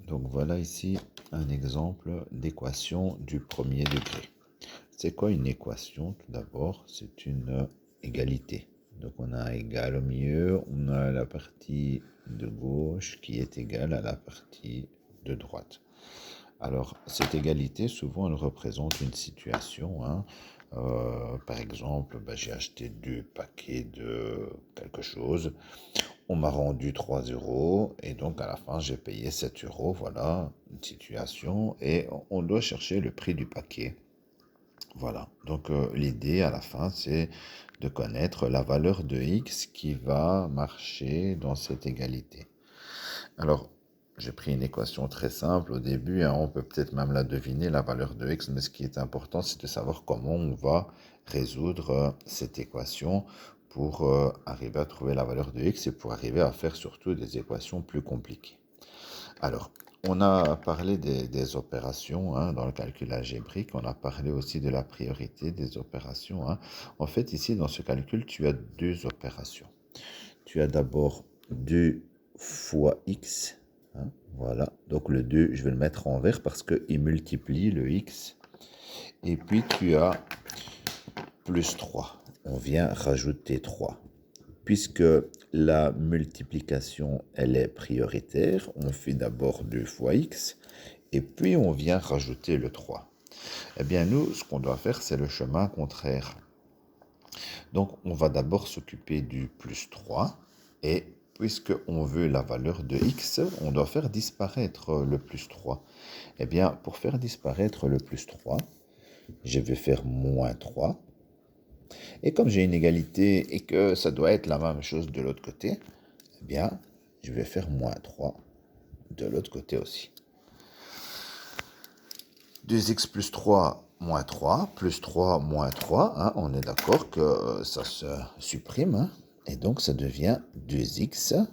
Donc voilà ici un exemple d'équation du premier degré. C'est quoi une équation? Tout d'abord, c'est une égalité. Donc on a égal au milieu, on a la partie de gauche qui est égale à la partie de droite. Alors cette égalité, souvent, elle représente une situation, hein. Par exemple, j'ai acheté 2 paquets de quelque chose. On m'a rendu 3 euros et donc à la fin j'ai payé 7 euros. Voilà une situation et on doit chercher le prix du paquet. Voilà, donc l'idée à la fin c'est de connaître la valeur de x qui va marcher dans cette égalité. Alors j'ai pris une équation très simple au début, hein, on peut peut-être même la deviner, la valeur de x, mais ce qui est important c'est de savoir comment on va résoudre cette équation pour arriver à trouver la valeur de x et pour arriver à faire surtout des équations plus compliquées. Alors, on a parlé des opérations, hein, dans le calcul algébrique, on a parlé aussi de la priorité des opérations, hein. En fait, ici, dans ce calcul, tu as deux opérations. Tu as d'abord 2 fois x, hein, voilà. Donc le 2, je vais le mettre en vert parce qu'il multiplie le x. Et puis tu as plus 3. On vient rajouter 3. Puisque la multiplication, elle est prioritaire, on fait d'abord 2 fois x, et puis on vient rajouter le 3. Eh bien, nous, ce qu'on doit faire, c'est le chemin contraire. Donc, on va d'abord s'occuper du plus 3, et puisqu'on veut la valeur de x, on doit faire disparaître le plus 3. Eh bien, pour faire disparaître le plus 3, je vais faire moins 3. Et comme j'ai une égalité et que ça doit être la même chose de l'autre côté, eh bien, je vais faire moins 3 de l'autre côté aussi. 2x plus 3 moins 3, plus 3 moins 3, hein, on est d'accord que ça se supprime, hein, et donc ça devient 2x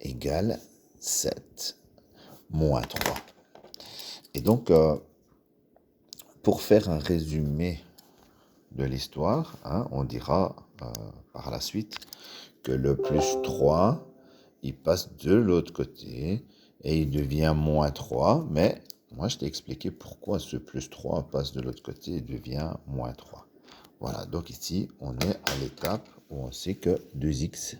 égale 7 moins 3. Et donc, pour faire un résumé de l'histoire, hein, on dira par la suite que le plus 3, il passe de l'autre côté et il devient moins 3, mais moi je t'ai expliqué pourquoi ce plus 3 passe de l'autre côté et devient moins 3. Voilà, donc ici on est à l'étape où on sait que 2x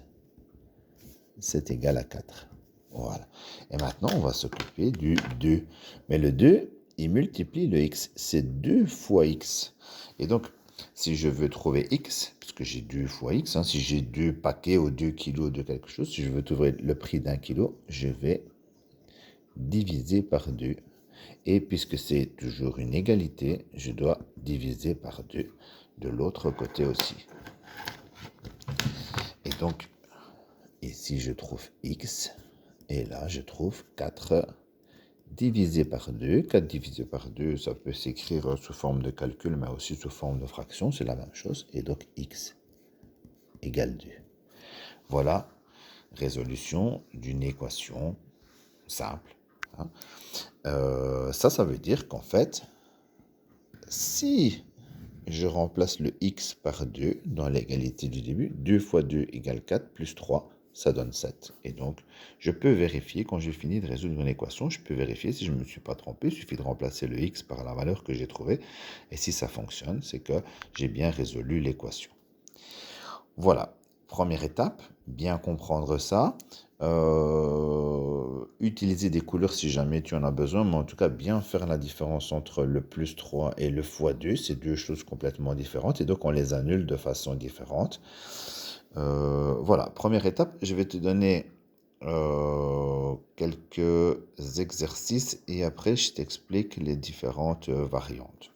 c'est égal à 4. Voilà. Et maintenant on va s'occuper du 2. Mais le 2, il multiplie le x, c'est 2 fois x. Et donc, si je veux trouver x, puisque j'ai 2 fois x, hein, si j'ai 2 paquets ou 2 kilos de quelque chose, si je veux trouver le prix d'un kilo, je vais diviser par 2. Et puisque c'est toujours une égalité, je dois diviser par 2 de l'autre côté aussi. Et donc, ici je trouve x, et là je trouve 4 divisé par 2. 4 divisé par 2, ça peut s'écrire sous forme de calcul, mais aussi sous forme de fraction, c'est la même chose. Et donc x égale 2. Voilà, résolution d'une équation simple, hein. Ça veut dire qu'en fait, si je remplace le x par 2 dans l'égalité du début, 2 fois 2 égale 4, plus 3, ça donne 7. Et donc, je peux vérifier, quand j'ai fini de résoudre une équation, je peux vérifier si je ne me suis pas trompé. Il suffit de remplacer le x par la valeur que j'ai trouvée. Et si ça fonctionne, c'est que j'ai bien résolu l'équation. Voilà, première étape, bien comprendre ça. Utiliser des couleurs si jamais tu en as besoin, mais en tout cas bien faire la différence entre le plus 3 et le fois 2, c'est deux choses complètement différentes et donc on les annule de façon différente. Voilà, première étape, je vais te donner quelques exercices et après je t'explique les différentes variantes.